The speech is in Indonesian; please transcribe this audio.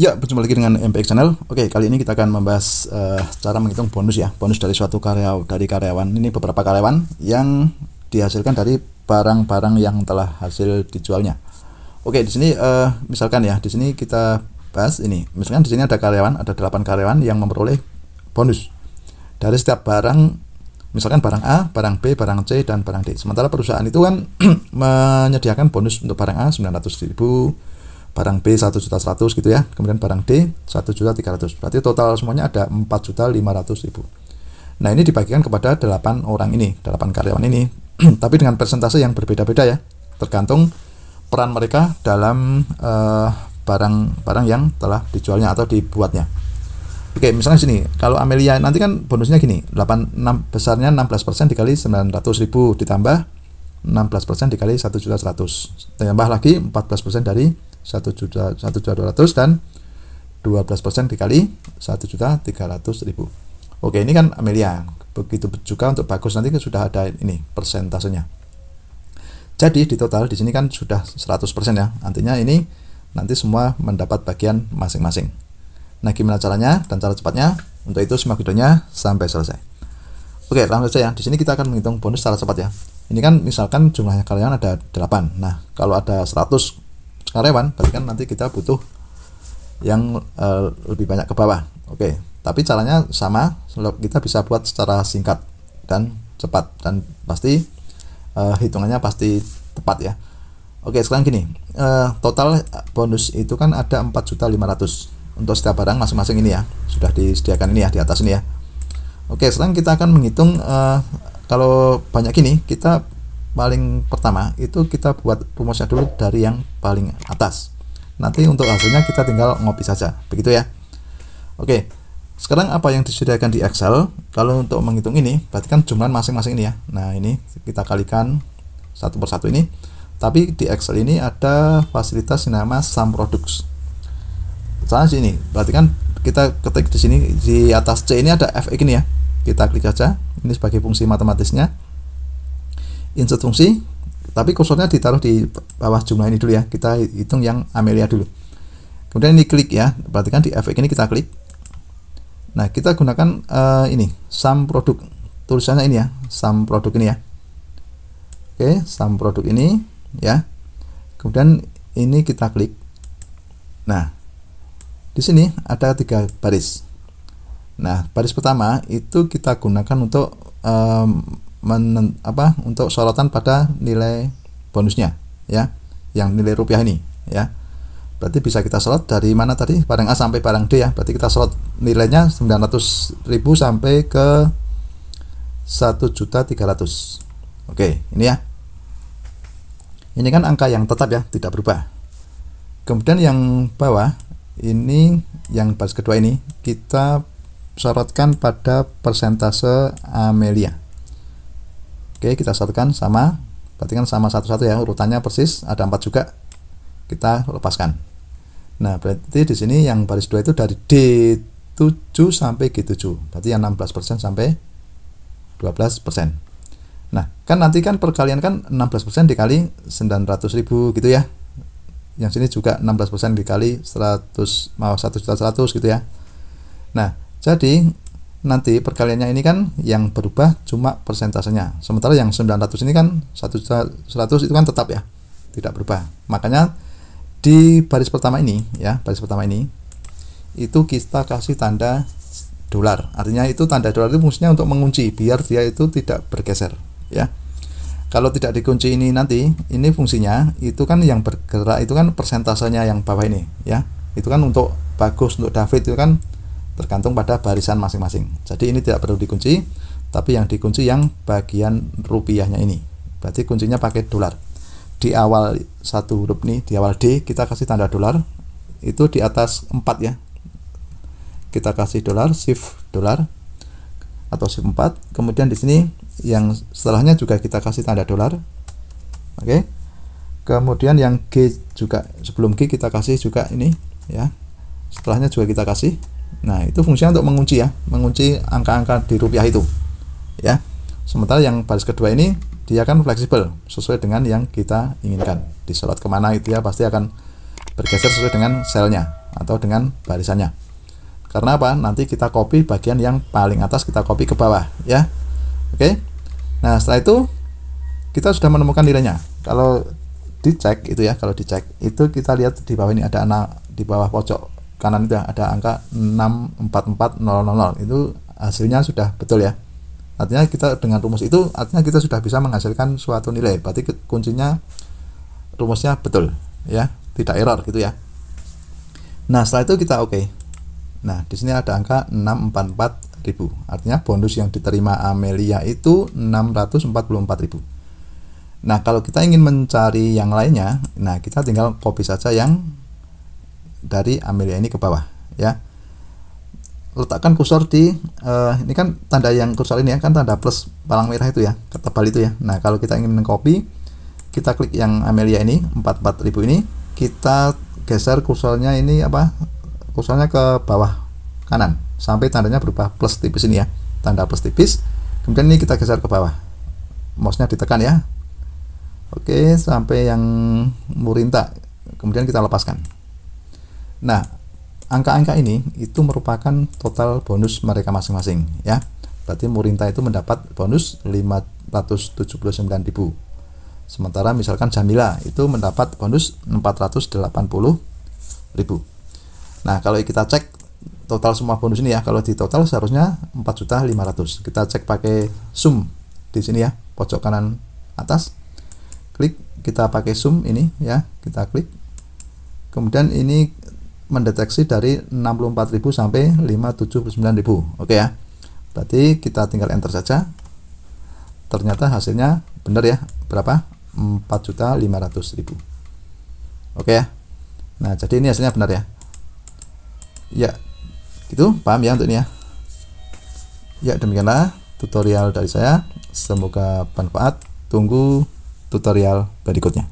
Ya, berjumpa lagi dengan MPX Channel. Oke, kali ini kita akan membahas cara menghitung bonus ya. Bonus dari suatu karyawan. Ini beberapa karyawan yang dihasilkan dari barang-barang yang telah hasil dijualnya. Oke, di sini misalkan ya, di sini kita bahas ini. Misalkan di sini ada 8 karyawan yang memperoleh bonus dari setiap barang, misalkan barang A, barang B, barang C, dan barang D. Sementara perusahaan itu kan menyediakan bonus untuk barang A 900.000, barang B 1.100.000 gitu ya, kemudian barang D 1.300.000. Berarti total semuanya ada 4.500.000. Nah, ini dibagikan kepada 8 orang ini, 8 karyawan ini. Tapi dengan persentase yang berbeda-beda ya, tergantung peran mereka dalam barang-barang yang telah dijualnya atau dibuatnya. Oke, misalnya sini, kalau Amelia nanti kan bonusnya gini, 6 besarnya 16% dikali 900.000 ditambah 16% dikali 1.100.000, tambah lagi 14% dari 1.200.000 dan 12% dikali 1.300.000. Oke, ini kan Amelia. Begitu juga untuk Bagus, nanti sudah ada ini persentasenya. Jadi di total di sini kan sudah 100% ya. Artinya ini nanti semua mendapat bagian masing-masing. Nah, gimana caranya dan cara cepatnya? Untuk itu simak videonya sampai selesai. Oke, langsung saja ya. Di sini kita akan menghitung bonus secara cepat ya. Ini kan misalkan jumlahnya karyawan ada 8. Nah, kalau ada 100 karyawan, berarti kan nanti kita butuh yang lebih banyak ke bawah. Oke, tapi caranya sama, kita bisa buat secara singkat dan cepat, dan pasti hitungannya pasti tepat ya. Oke, sekarang gini, total bonus itu kan ada 4.500.000 untuk setiap barang masing-masing ini ya, sudah disediakan ini ya di atas ini ya. Oke, sekarang kita akan menghitung kalau banyak gini, kita paling pertama itu kita buat rumusnya dulu dari yang paling atas. Nanti untuk hasilnya kita tinggal ngopi saja, begitu ya. Oke, sekarang apa yang disediakan di Excel, kalau untuk menghitung ini berarti kan jumlah masing-masing ini ya. Nah, ini kita kalikan satu persatu ini. Tapi di Excel ini ada fasilitas yang nama sum products. Misalnya sini, berarti kan kita ketik di sini di atas C ini ada fx ini ya. Kita klik saja, ini sebagai fungsi matematisnya. Insert fungsi, tapi kursornya ditaruh di bawah jumlah ini dulu ya. Kita hitung yang Amelia dulu. Kemudian ini klik ya, berarti kan di fx ini kita klik. Nah, kita gunakan ini sum produk, tulisannya ini ya, sum produk ini ya. Oke, sum produk ini ya. Kemudian ini kita klik. Nah, di sini ada 3 baris. Nah, baris pertama itu kita gunakan untuk untuk sorotan pada nilai bonusnya ya, yang nilai rupiah ini ya. Berarti bisa kita sorot dari mana tadi, barang A sampai barang D ya. Berarti kita sorot nilainya 900.000 sampai ke 1.300.000. Oke, ini ya. Ini kan angka yang tetap ya, tidak berubah. Kemudian yang bawah ini, yang baris kedua ini kita sorotkan pada persentase Amelia. Oke, kita sorotkan sama, berarti kan sama satu-satu ya, urutannya persis, ada 4 juga. Kita lepaskan. Nah, berarti di sini yang baris 2 itu dari D7 sampai G7. Berarti yang 16% sampai 12%. Nah, kan nanti kan perkalian kan 16% dikali 900.000 gitu ya. Yang sini juga 16% dikali 100 mau 1.100.000 gitu ya. Nah, jadi nanti perkaliannya ini kan yang berubah cuma persentasenya. Sementara yang 900 ini kan 1.100 itu kan tetap ya, tidak berubah. Makanya di baris pertama ini ya, baris pertama ini itu kita kasih tanda dolar. Artinya itu tanda dolar itu fungsinya untuk mengunci biar dia itu tidak bergeser ya. Kalau tidak dikunci ini nanti, ini fungsinya itu kan yang bergerak itu kan persentasenya yang bawah ini ya. Itu kan untuk Bagus, untuk David itu kan tergantung pada barisan masing-masing. Jadi ini tidak perlu dikunci, tapi yang dikunci yang bagian rupiahnya ini. Berarti kuncinya pakai dolar. Di awal satu huruf nih, di awal D kita kasih tanda dolar. Itu di atas 4 ya. Kita kasih dolar, shift dolar atau shift 4. Kemudian di sini yang setelahnya juga kita kasih tanda dolar. Oke. Kemudian yang G juga, sebelum G kita kasih juga ini ya. Setelahnya juga kita kasih. Nah, itu fungsinya untuk mengunci ya, mengunci angka-angka di rupiah itu ya. Sementara yang baris kedua ini dia kan fleksibel sesuai dengan yang kita inginkan. Disorot kemana itu ya pasti akan bergeser sesuai dengan selnya. atau dengan barisannya. Karena apa? Nanti kita copy bagian yang paling atas, kita copy ke bawah ya. Oke. Nah, setelah itu kita sudah menemukan nilainya. Kalau dicek itu ya, kalau dicek itu kita lihat di bawah ini ada di bawah pojok kanan itu ada angka 644000. Itu hasilnya sudah betul ya. Artinya kita dengan rumus itu artinya kita sudah bisa menghasilkan suatu nilai. Berarti kuncinya rumusnya betul ya, tidak error gitu ya. Nah, setelah itu kita oke. Nah, di sini ada angka 644.000. Artinya bonus yang diterima Amelia itu 644.000. Nah, kalau kita ingin mencari yang lainnya, nah kita tinggal copy saja yang dari Amelia ini ke bawah ya. Letakkan kursor di ini kan tanda yang kursor ini ya, kan tanda plus palang merah itu ya, ketebal itu ya. Nah, kalau kita ingin mengcopy, kita klik yang Amelia ini 44.000 ini, kita geser kursornya ini apa? Kursornya ke bawah kanan sampai tandanya berubah plus tipis ini ya, tanda plus tipis. Kemudian ini kita geser ke bawah, mouse-nya ditekan ya. Oke, sampai yang Murinta, kemudian kita lepaskan. Nah, angka-angka ini itu merupakan total bonus mereka masing-masing ya. Berarti Murinta itu mendapat bonus 579.000. Sementara misalkan Jamila itu mendapat bonus 480.000. Nah, kalau kita cek total semua bonus ini ya, kalau di total seharusnya 4.500.000. Kita cek pakai sum di sini ya, pojok kanan atas. Klik, kita pakai sum ini ya, kita klik. Kemudian ini mendeteksi dari 64.000 sampai 579.000. Oke ya. Berarti kita tinggal enter saja. Ternyata hasilnya benar ya. Berapa? 4.500.000. Oke ya. Nah, jadi ini hasilnya benar ya. Ya. Gitu, paham ya untuk ini ya. Ya, demikianlah tutorial dari saya. Semoga bermanfaat. Tunggu tutorial berikutnya.